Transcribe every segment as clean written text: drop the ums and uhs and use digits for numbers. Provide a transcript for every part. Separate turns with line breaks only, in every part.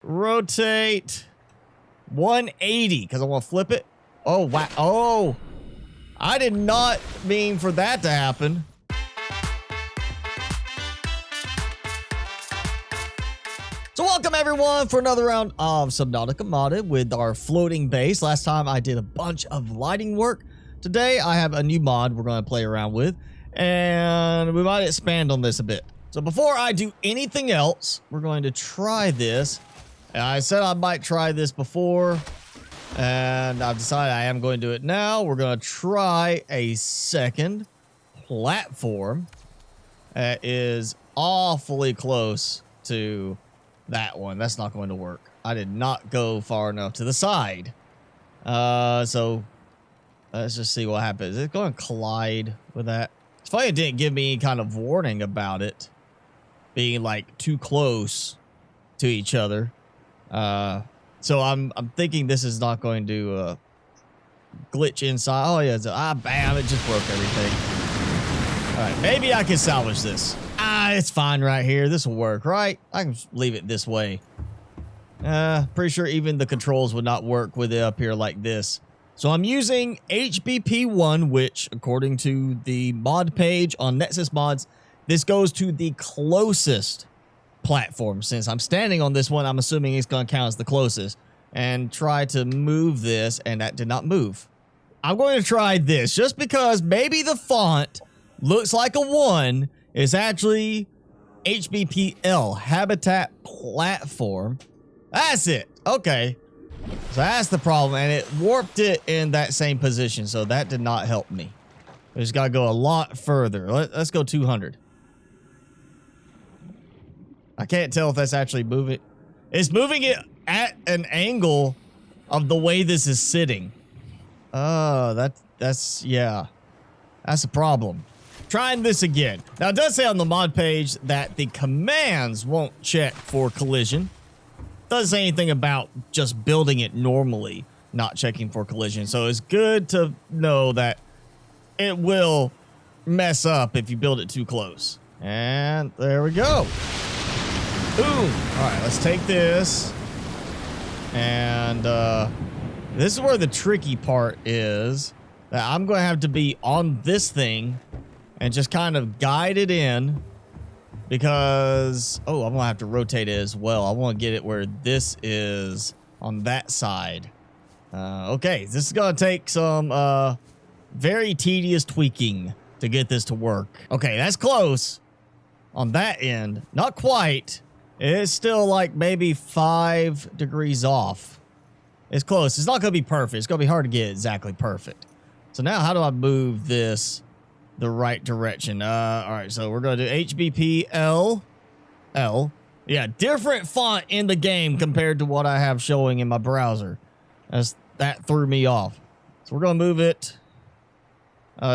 Rotate 180 because I want to flip it. Oh, wow. Oh, I did not mean for that to happen. So welcome everyone for another round of Subnautica modded with our floating base. Last time I did a bunch of lighting work. Today I have a new mod we're going to play around with, and we might expand on this a bit. So before I do anything else, we're going to try this. And I said I might try this before, and I've decided I am going to do it now. We're going to try a second platform that is awfully close to that one. That's not going to work. I did not go far enough to the side. So let's just see what happens. Is it going to collide with that? It's funny it didn't give me any kind of warning about it being like too close to each other. So I'm thinking this is not going to glitch inside. Oh yeah, bam, it just broke everything. All right, maybe I can salvage this. It's fine right here. This will work, right? I can leave it this way. Pretty sure even the controls would not work with it up here like this. So I'm using HBP1, which according to the mod page on Nexus Mods, this goes to the closest platform. Since I'm standing on this one, I'm assuming it's going to count as the closest. And try to move this, and that did not move. I'm going to try this just because maybe the font looks like a 1. It's actually HBPL, Habitat Platform. That's it. Okay. So that's the problem, and it warped it in that same position, so that did not help me. We just got to go a lot further. Let's go 200. I can't tell if that's actually moving. It's moving it at an angle of the way this is sitting. Oh, yeah. That's a problem. Trying this again. Now, it does say on the mod page that the commands won't check for collision. Doesn't say anything about just building it normally, not checking for collision. So it's good to know that it will mess up if you build it too close. And there we go. Boom. All right, let's take this. And this is where the tricky part is. That I'm going to have to be on this thing and just kind of guide it in, because, oh, I'm going to have to rotate it as well. I want to get it where this is on that side. Okay, this is going to take some very tedious tweaking to get this to work. Okay, that's close on that end. Not quite. It's still like maybe 5 degrees off. It's close. It's not going to be perfect. It's going to be hard to get exactly perfect. So now how do I move this the right direction? All right, so we're going to do HBP L. Yeah, different font in the game compared to what I have showing in my browser. That threw me off. So we're going to move it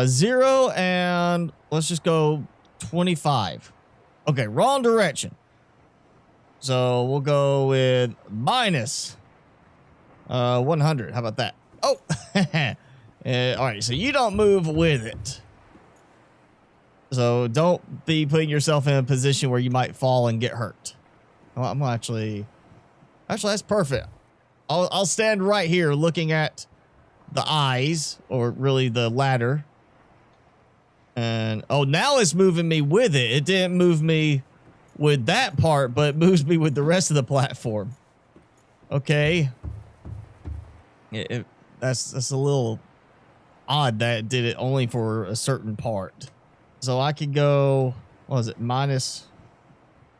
0, and let's just go 25. Okay, wrong direction. So we'll go with minus 100. How about that? Oh, all right. So you don't move with it. So don't be putting yourself in a position where you might fall and get hurt. Well, I'm actually, that's perfect. I'll stand right here looking at the eyes, or really the ladder. And oh, now it's moving me with it. It didn't move me with that part, but it moves me with the rest of the platform. Okay. That's a little odd that it did it only for a certain part. So I could go, what is it, minus,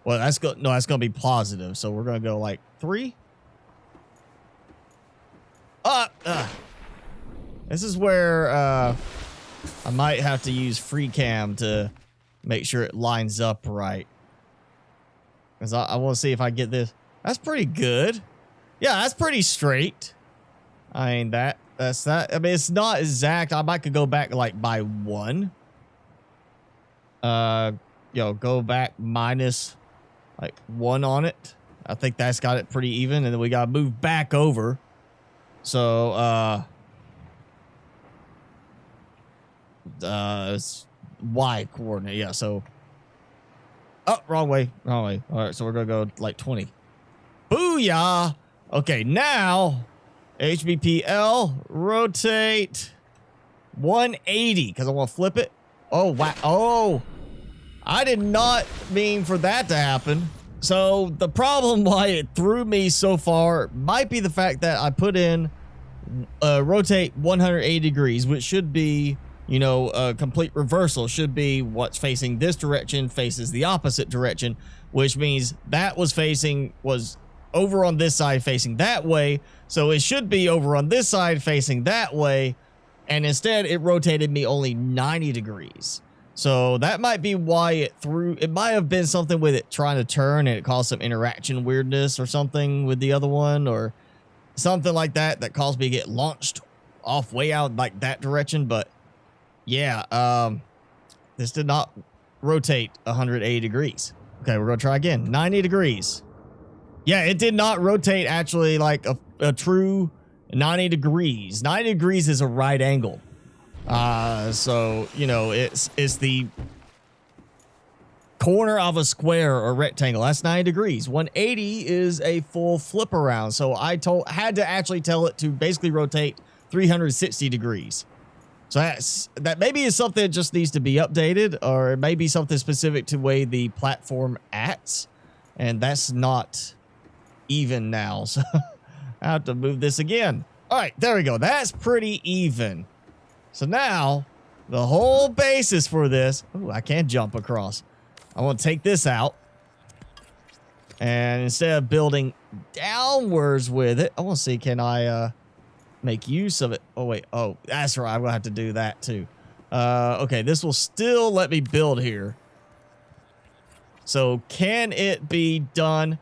well, that's going to be positive. So we're going to go like 3. This is where I might have to use free cam to make sure it lines up right. Because I want to see if I get this. That's pretty good. Yeah, that's pretty straight. I mean, that's not, I mean, it's not exact. I might could go back like by 1. Go back minus like 1 on it. I think that's got it pretty even. And then we got to move back over. So, it's Y coordinate. Yeah, so. Oh, wrong way. Wrong way. All right, so we're going to go like 20. Boom! Booyah. Okay, now HBPL, rotate 180 because I want to flip it. Oh, wow. Oh, I did not mean for that to happen. So the problem why it threw me so far might be the fact that I put in rotate 180 degrees, which should be, you know, a complete reversal. Should be what's facing this direction faces the opposite direction, which means that was over on this side facing that way. So it should be over on this side facing that way. And instead it rotated me only 90 degrees. So that might be why it might have been something with it trying to turn and it caused some interaction weirdness or something with the other one or something like that that caused me to get launched off way out like that direction. But yeah, this did not rotate 180 degrees. Okay, we're gonna try again. 90 degrees. Yeah, it did not rotate actually like a true 90 degrees. 90 degrees is a right angle. So, you know, it's the corner of a square or rectangle. That's 90 degrees. 180 is a full flip around. So I had to actually tell it to basically rotate 360 degrees. So that maybe is something that just needs to be updated, or it may be something specific to the way the platform acts. And that's not even now. So I have to move this again. All right, there we go. That's pretty even. So now the whole basis for this, ooh, I can't jump across. I want to take this out. And instead of building downwards with it, I want to see, can I make use of it? Oh, wait. Oh, that's right. I'm going to have to do that too. Okay, this will still let me build here. So can it be done?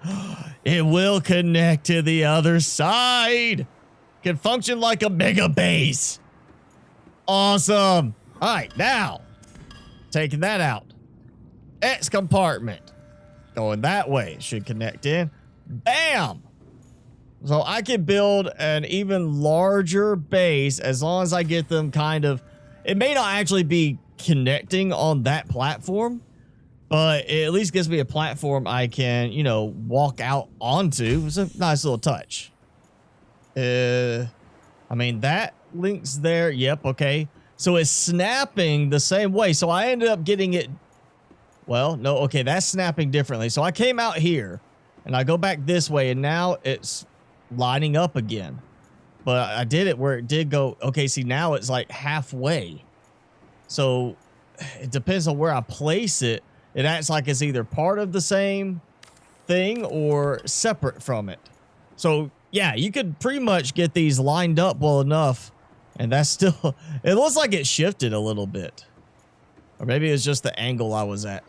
It will connect to the other side. Can function like a mega base. Awesome. All right, now taking that out. X compartment going that way should connect in. Bam. So I can build an even larger base as long as I get them kind of, it may not actually be connecting on that platform, but it at least gives me a platform I can, you know, walk out onto. It's a nice little touch. I mean, that links there. Yep. Okay. So it's snapping the same way. So I ended up getting it. Well, no. Okay. That's snapping differently. So I came out here and I go back this way and now it's lining up again. But I did it where it did go. Okay. See, now it's like halfway. So it depends on where I place it. It acts like it's either part of the same thing or separate from it. So yeah, you could pretty much get these lined up well enough. And that's still, it looks like it shifted a little bit. Or maybe it's just the angle I was at.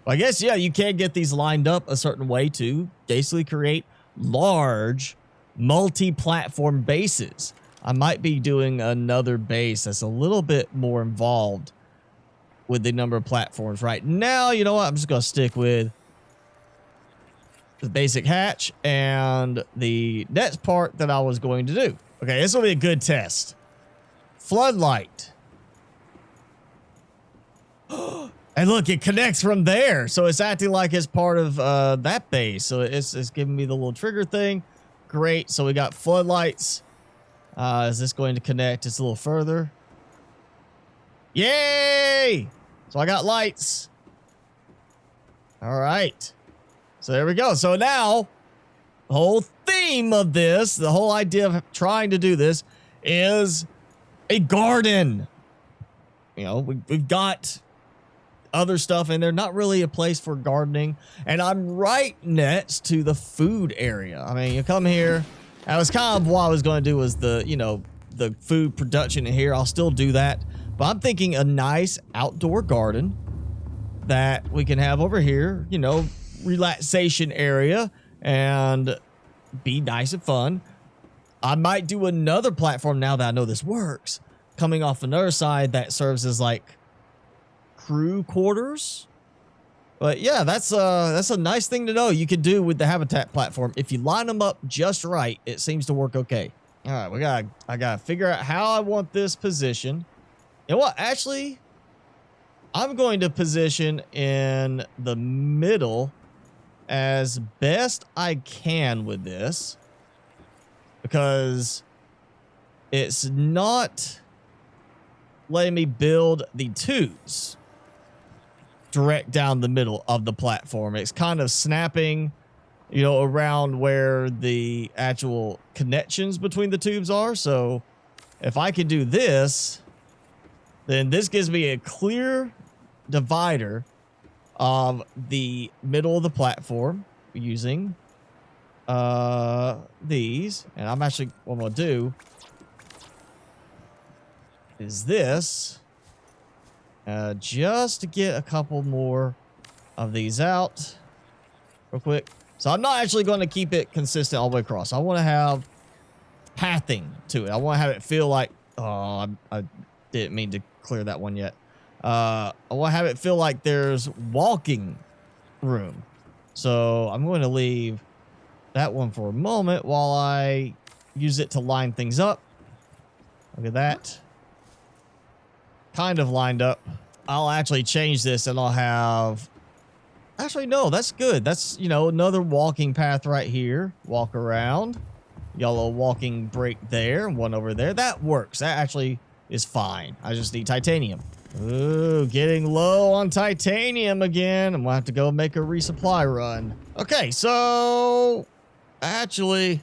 I guess, yeah, you can get these lined up a certain way to basically create large multi-platform bases. I might be doing another base that's a little bit more involved with the number of platforms right now. You know what? I'm just going to stick with the basic hatch and the next part that I was going to do. Okay, this will be a good test. Floodlight. And look, it connects from there. So it's acting like it's part of that base. So it's giving me the little trigger thing. Great. So we got floodlights. Is this going to connect just a little further? Yay! So I got lights. All right. So there we go. So now the whole theme of this, the whole idea of trying to do this is a garden. You know, we've got other stuff in there, not really a place for gardening. And I'm right next to the food area. I mean, you come here. That was kind of what I was going to do was the, you know, the food production in here. I'll still do that. But I'm thinking a nice outdoor garden that we can have over here, you know, relaxation area and be nice and fun. I might do another platform now that I know this works, coming off another side that serves as like crew quarters. But yeah, that's a nice thing to know you could do with the habitat platform. If you line them up just right, it seems to work okay. All right, I gotta figure out how I want this position. You know what? Actually, I'm going to position in the middle as best I can with this because it's not letting me build the tubes direct down the middle of the platform. It's kind of snapping, you know, around where the actual connections between the tubes are. So if I could do this, then this gives me a clear divider of the middle of the platform using these. And I'm actually, what I'm gonna do is this, just to get a couple more of these out real quick. So I'm not actually going to keep it consistent all the way across. I want to have pathing to it. I want to have it feel like, oh, I didn't mean to clear that one yet. I want to have it feel like there's walking room. So I'm going to leave that one for a moment while I use it to line things up. Look at that. Kind of lined up. I'll actually change this and I'll have... Actually, no, that's good. That's, you know, another walking path right here. Walk around. Yellow walking break there. One over there. That works. That actually is fine. I just need titanium. Ooh, getting low on titanium again. I'm going to have to go make a resupply run. Okay, so... Actually,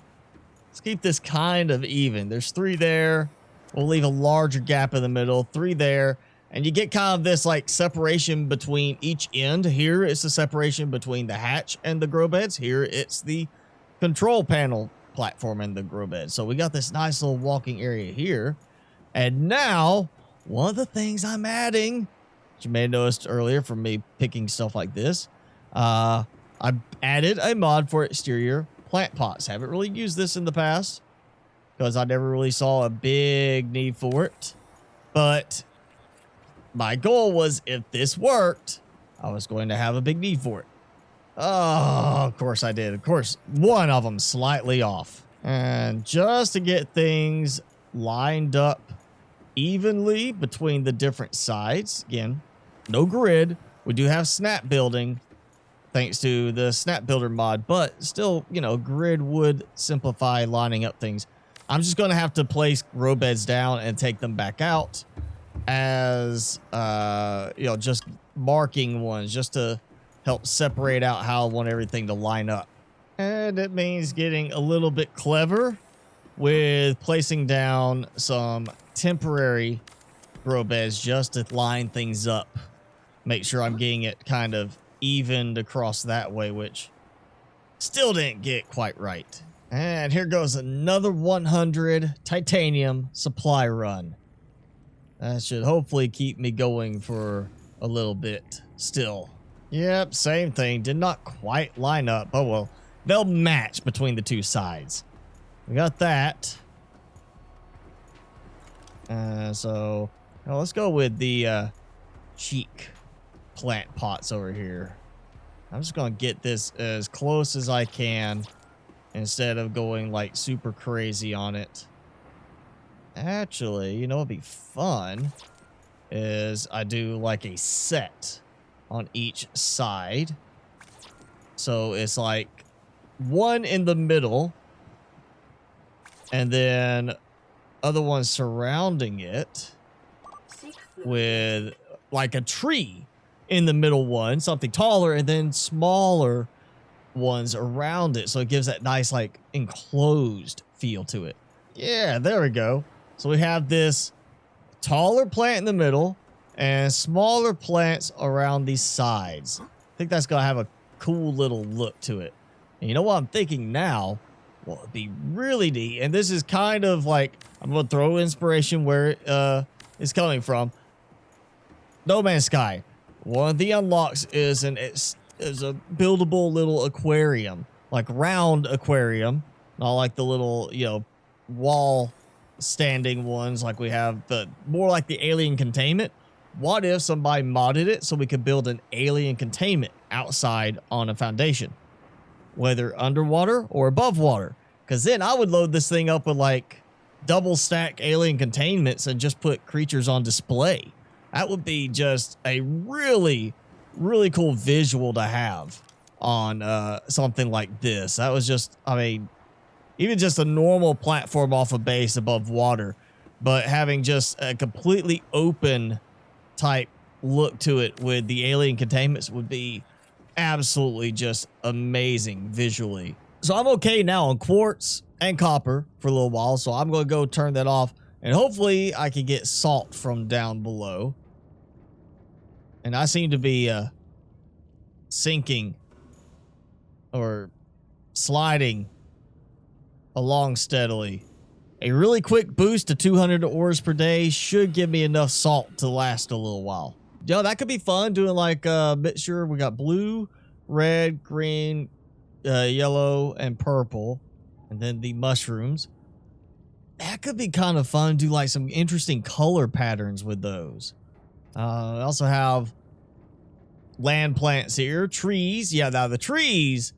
let's keep this kind of even. There's 3 there. We'll leave a larger gap in the middle. 3 there. And you get kind of this like separation between each end. Here it's the separation between the hatch and the grow beds. Here it's the control panel platform and the grow bed. So we got this nice little walking area here. And now, one of the things I'm adding, which you may have noticed earlier from me picking stuff like this, I added a mod for exterior plant pots. Haven't really used this in the past because I never really saw a big need for it. But my goal was, if this worked, I was going to have a big need for it. Oh, of course I did. Of course, one of them slightly off. And just to get things lined up evenly between the different sides, again, no grid. We do have snap building thanks to the snap builder mod, but still, you know, grid would simplify lining up things. I'm just going to have to place grow beds down and take them back out as, you know, just marking ones just to help separate out how I want everything to line up. And it means getting a little bit clever with placing down some temporary grow beds just to line things up. Make sure I'm getting it kind of evened across that way, which still didn't get quite right. And here goes another 100 titanium supply run. That should hopefully keep me going for a little bit still. Yep, same thing. Did not quite line up. Oh, well, they'll match between the two sides. We got that. So, well, let's go with the cheek plant pots over here. I'm just going to get this as close as I can instead of going like super crazy on it. Actually, you know what'd be fun is I do like a set on each side. So it's like one in the middle and then other ones surrounding it with like a tree in the middle one, something taller, and then smaller ones around it. So it gives that nice like enclosed feel to it. Yeah, there we go. So we have this taller plant in the middle and smaller plants around the sides. I think that's going to have a cool little look to it. And you know what I'm thinking now? Well, it'd be really neat. And this is kind of like, I'm going to throw inspiration where it's coming from. No Man's Sky. One of the unlocks is is a buildable little aquarium, like round aquarium, not like the little, you know, wall standing ones like we have, but more like the alien containment. What if somebody modded it so we could build an alien containment outside on a foundation, whether underwater or above water? Because then I would load this thing up with like double stack alien containments and just put creatures on display. That would be just a really, really cool visual to have on something like this. That was just, I mean, even just a normal platform off a base above water, but having just a completely open type look to it with the alien containments would be absolutely just amazing visually. So I'm okay now on quartz and copper for a little while, so I'm going to go turn that off, and hopefully I can get salt from down below. And I seem to be sinking or sliding along steadily. A really quick boost to 200 ores per day should give me enough salt to last a little while. Yo, that could be fun, doing like a mixture. We got blue, red, green, yellow, and purple. And then the mushrooms. That could be kind of fun. Do like some interesting color patterns with those. I also have land plants here. Trees. Yeah, now the trees,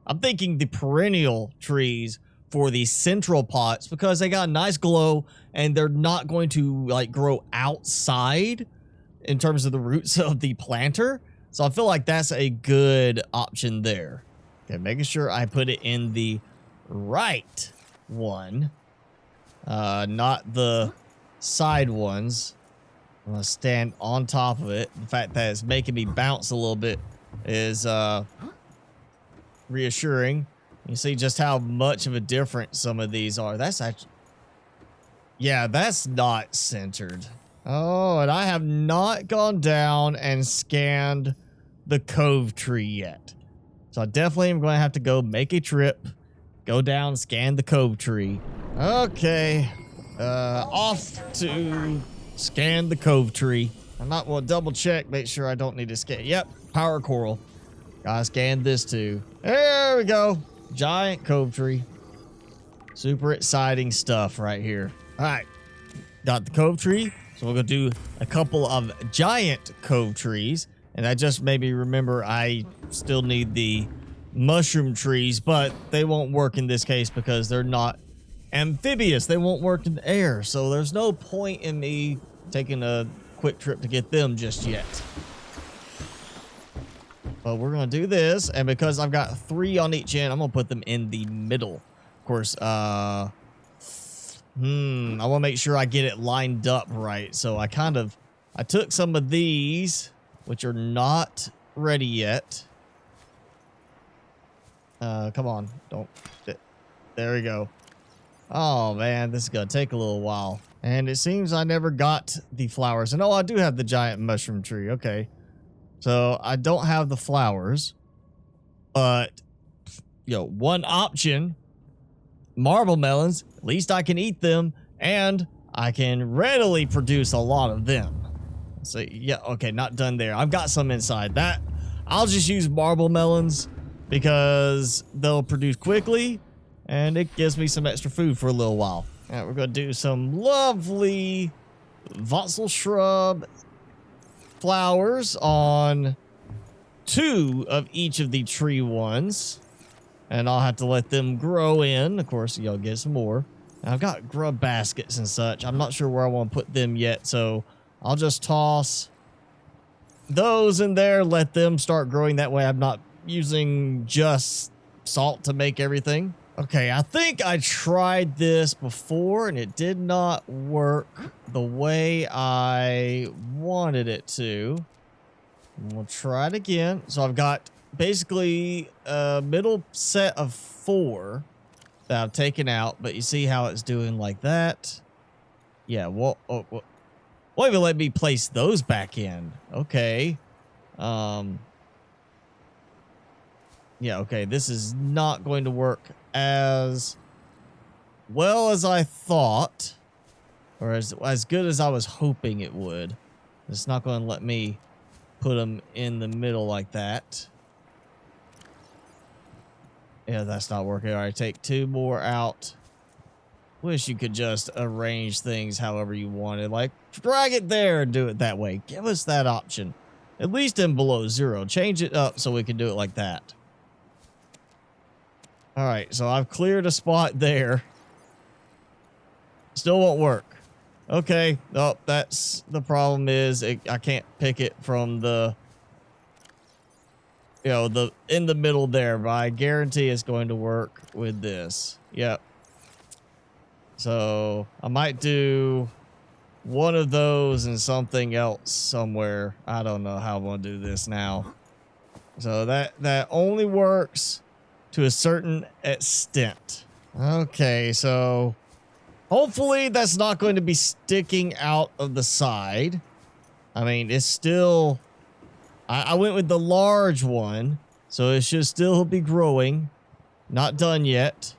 I'm thinking the perennial trees for the central pots, because they got a nice glow and they're not going to like grow outside in terms of the roots of the planter. So I feel like that's a good option there. Okay, making sure I put it in the right one, not the side ones. I'm gonna stand on top of it. The fact that it's making me bounce a little bit is reassuring. You see just how much of a difference some of these are. That's actually, yeah, that's not centered. Oh, and I have not gone down and scanned the Cove tree yet. So I definitely am going to have to go make a trip, go down, scan the Cove tree. Okay, off to scan the Cove tree. I might want to double check, make sure I don't need to scan. Yep, power coral. Gotta scan this too. There we go. Giant Cove tree. Super exciting stuff right here. All right, got the Cove tree. So we're gonna do a couple of giant Cove trees. And that just made me remember I still need the mushroom trees, but they won't work in this case because they're not amphibious. They won't work in the air. So there's no point in me taking a quick trip to get them just yet. But we're going to do this. And because I've got 3 on each end, I'm going to put them in the middle. Of course, I want to make sure I get it lined up right. So I took some of these, which are not ready yet. Come on. There we go. Oh, man, this is going to take a little while. And it seems I never got the flowers. And oh, I do have the giant mushroom tree. Okay. So I don't have the flowers. But, one option. Marble melons. At least I can eat them. And I can readily produce a lot of them. So, yeah, okay, not done there. I've got some inside. I'll just use marble melons because they'll produce quickly. And it gives me some extra food for a little while. All right, we're going to do some lovely Voxel shrub flowers on 2 of each of the tree ones. And I'll have to let them grow in. Of course, you'll get some more. Now, I've got grub baskets and such. I'm not sure where I want to put them yet, so I'll just toss those in there, let them start growing. That way I'm not using just salt to make everything. Okay, I think I tried this before and it did not work the way I wanted it to. We'll try it again. So I've got basically a middle set of 4 that I've taken out, but you see how it's doing like that? Yeah, well, won't even let me place those back in. Okay. Yeah, okay, this is not going to work as well as I thought, or as good as I was hoping it would. It's not going to let me put them in the middle like that. Yeah, that's not working. All right, take 2 more out. Wish you could just arrange things however you wanted. Like, drag it there and do it that way. Give us that option. At least in below 0. Change it up so we can do it like that. All right, so I've cleared a spot there. Still won't work. Okay. Oh, that's the problem is I can't pick it from the you know, in the middle there, but I guarantee it's going to work with this. Yep. So I might do one of those and something else somewhere. I don't know how I'm gonna do this now. So that only works to a certain extent. Okay, so hopefully that's not going to be sticking out of the side. I mean, it's still, I went with the large one, so it should still be growing. Not done yet.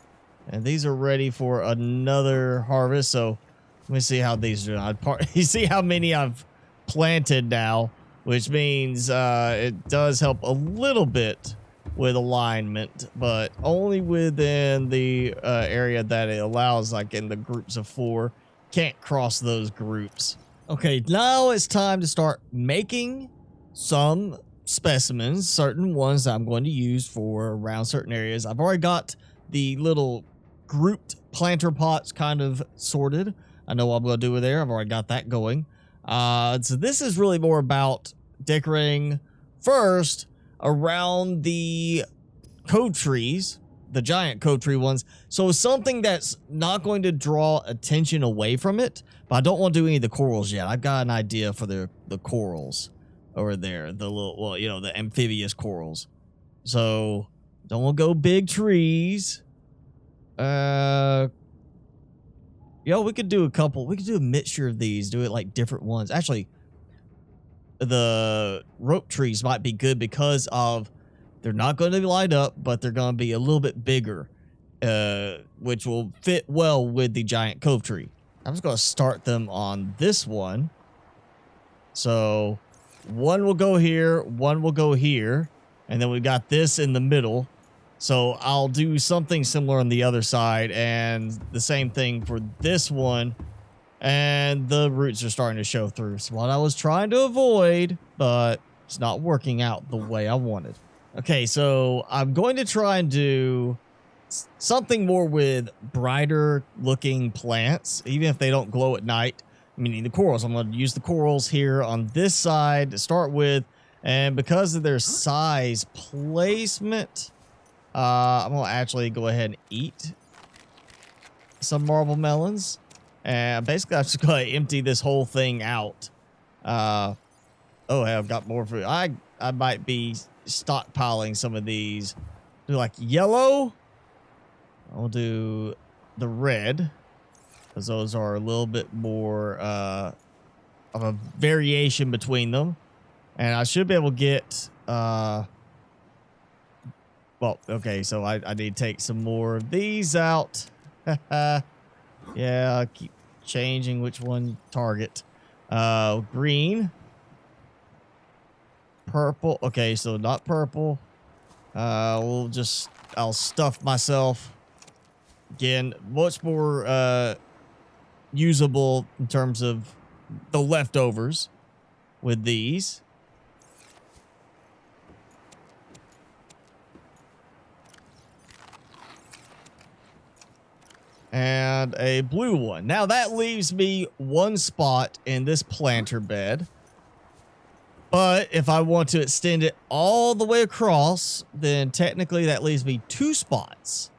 And these are ready for another harvest. So let me see how these are doing. You see how many I've planted now, which means it does help a little bit with alignment, but only within the area that it allows, like in the groups of 4. Can't cross those groups. Okay, now it's time to start making some specimens, certain ones that I'm going to use for around certain areas. I've already got the little grouped planter pots kind of sorted. I know what I'm going to do with there. I've already got that going. So this is really more about decorating first around the cove trees, the giant cove tree ones. So something that's not going to draw attention away from it, but I don't want to do any of the corals yet. I've got an idea for the corals over there, the little, well, you know, the amphibious corals. So don't want to go big trees. We could do a couple. We could do a mixture of these. Do it like different ones. Actually, the rope trees might be good because of they're not going to light up, but they're going to be a little bit bigger, which will fit well with the giant cove tree. I'm just going to start them on this one. So one will go here, one will go here, and then we got this in the middle. So I'll do something similar on the other side, and the same thing for this one. And the roots are starting to show through. It's what I was trying to avoid, but it's not working out the way I wanted. Okay, so I'm going to try and do something more with brighter looking plants, even if they don't glow at night, meaning the corals. I'm going to use the corals here on this side to start with. And because of their size placement, I'm going to actually go ahead and eat some marble melons. And basically, I'm just going to empty this whole thing out. Oh, hey, I've got more food. I might be stockpiling some of these. Do like yellow. I'll do the red, because those are a little bit more of a variation between them. And I should be able to get... well, okay, so I need to take some more of these out. Yeah, I keep changing which one target. Green. Purple. Okay, so not purple. I'll stuff myself. Again, much more usable in terms of the leftovers with these. And a blue one. Now that leaves me one spot in this planter bed. But if I want to extend it all the way across, then technically that leaves me 2 spots.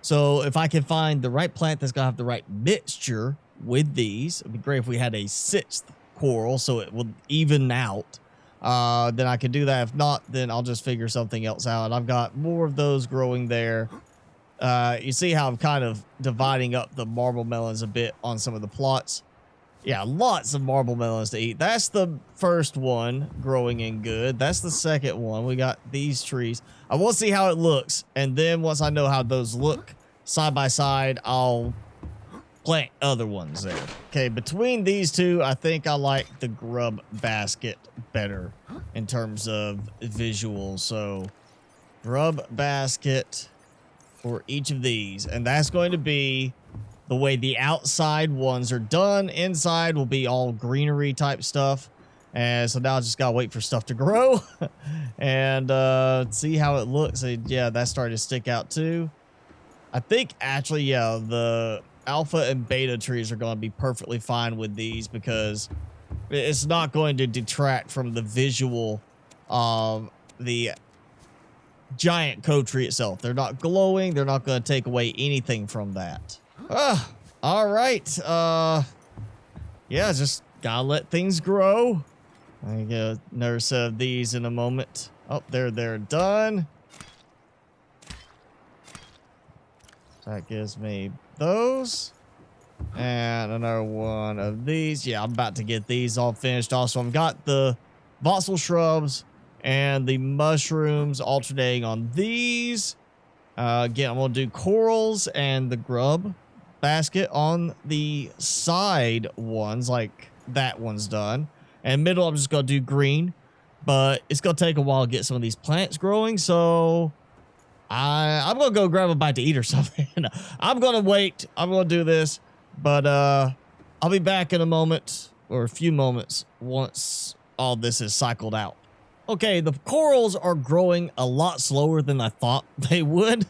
So if I can find the right plant that's going to have the right mixture with these, it'd be great if we had a 6th coral so it would even out. Then I could do that. If not, then I'll just figure something else out. And I've got more of those growing there. You see how I'm kind of dividing up the marble melons a bit on some of the plots. Yeah, lots of marble melons to eat. That's the first one growing in good. That's the second one. We got these trees. I want to see how it looks. And then once I know how those look side by side, I'll plant other ones there. Okay, between these two, I think I like the grub basket better in terms of visuals. So, grub basket for each of these. And that's going to be the way the outside ones are done. Inside will be all greenery type stuff. And so now I just gotta wait for stuff to grow and see how it looks. And yeah, that's starting to stick out too. I think actually, yeah, the alpha and beta trees are going to be perfectly fine with these because it's not going to detract from the visual of the giant cove tree itself. They're not glowing. They're not going to take away anything from that. All right. Yeah, just gotta let things grow. I get another set of these in a moment. Oh, they're done. That gives me those. And another one of these. Yeah, I'm about to get these all finished. Also, I've got the voxel shrubs and the mushrooms alternating on these. Again, I'm going to do corals and the grub basket on the side ones, like that one's done. And middle, I'm just going to do green. But it's going to take a while to get some of these plants growing, so I'm going to go grab a bite to eat or something. I'm going to wait. I'm going to do this. But I'll be back in a moment, or a few moments, once all this is cycled out. Okay, the corals are growing a lot slower than I thought they would.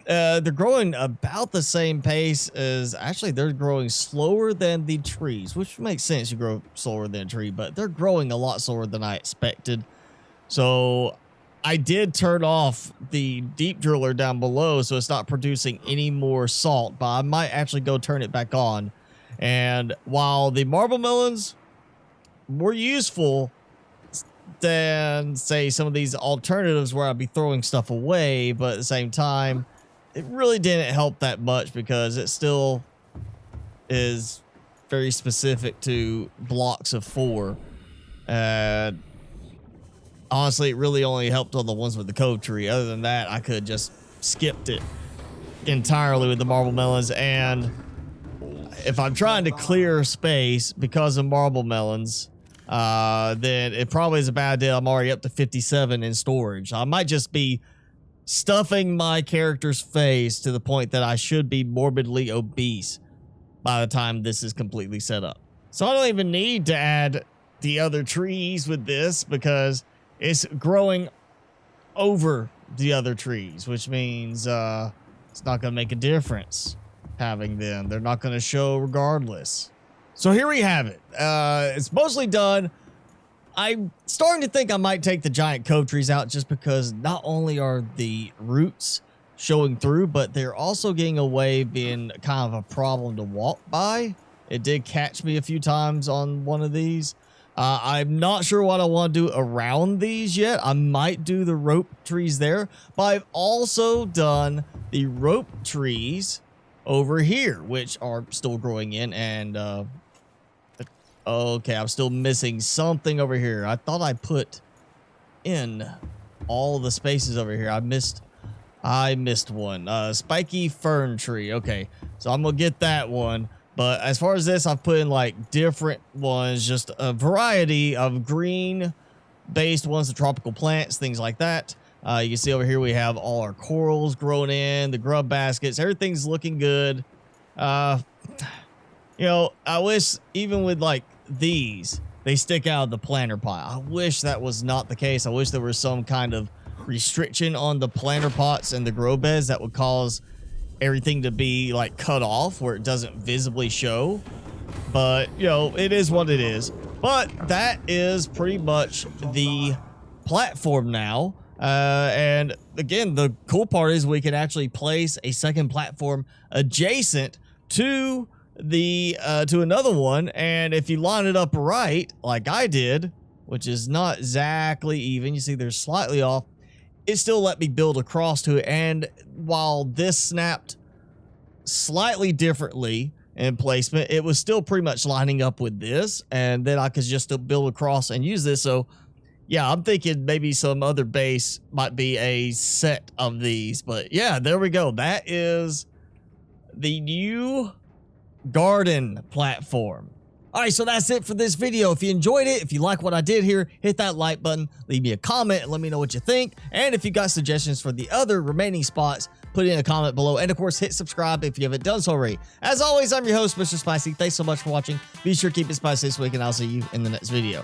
They're growing about the same pace as, actually, they're growing slower than the trees, which makes sense. You grow slower than a tree, but they're growing a lot slower than I expected. So I did turn off the deep driller down below, so it's not producing any more salt, but I might actually go turn it back on. And while the marble melons were useful than, say, some of these alternatives where I'd be throwing stuff away, but at the same time, it really didn't help that much because it still is very specific to blocks of 4. And honestly, it really only helped on the ones with the cove tree. Other than that, I could just skipped it entirely with the marble melons. And if I'm trying to clear space because of marble melons, then it probably is a bad deal. I'm already up to 57 in storage. I might just be stuffing my character's face to the point that I should be morbidly obese by the time this is completely set up. So I don't even need to add the other trees with this because it's growing over the other trees, which means it's not going to make a difference having them. They're not going to show regardless. So here we have it. It's mostly done. I'm starting to think I might take the giant cove trees out just because not only are the roots showing through, but they're also getting away being kind of a problem to walk by. It did catch me a few times on one of these. I'm not sure what I want to do around these yet. I might do the rope trees there, but I've also done the rope trees over here, which are still growing in. And okay, I'm still missing something over here. I thought I put in all the spaces over here. I missed one. Spiky fern tree. Okay, so I'm gonna get that one. But as far as this, I've put in like different ones, just a variety of green-based ones, the tropical plants, things like that. You can see over here we have all our corals growing in, the grub baskets. Everything's looking good. You know, I wish even with like these, they stick out of the planter pot. I wish that was not the case. I wish there was some kind of restriction on the planter pots and the grow beds that would cause everything to be like cut off where it doesn't visibly show. But you know, it is what it is. But that is pretty much the platform now. And again, the cool part is we can actually place a second platform adjacent to the to another one, and if you line it up right like I did, which is not exactly even, you see they're slightly off, it still let me build across to it. And while this snapped slightly differently in placement, it was still pretty much lining up with this, and then I could just build across and use this. So yeah, I'm thinking maybe some other base might be a set of these. But yeah, there we go. That is the new garden platform. All right, so that's it for this video. If you enjoyed it, if you like what I did here, hit that like button, leave me a comment, and let me know what you think. And if you got suggestions for the other remaining spots, put it in a comment below. And of course, hit subscribe if you haven't done so already. As always, I'm your host, Mr. Spicy. Thanks so much for watching. Be sure to keep it spicy this week, and I'll see you in the next video.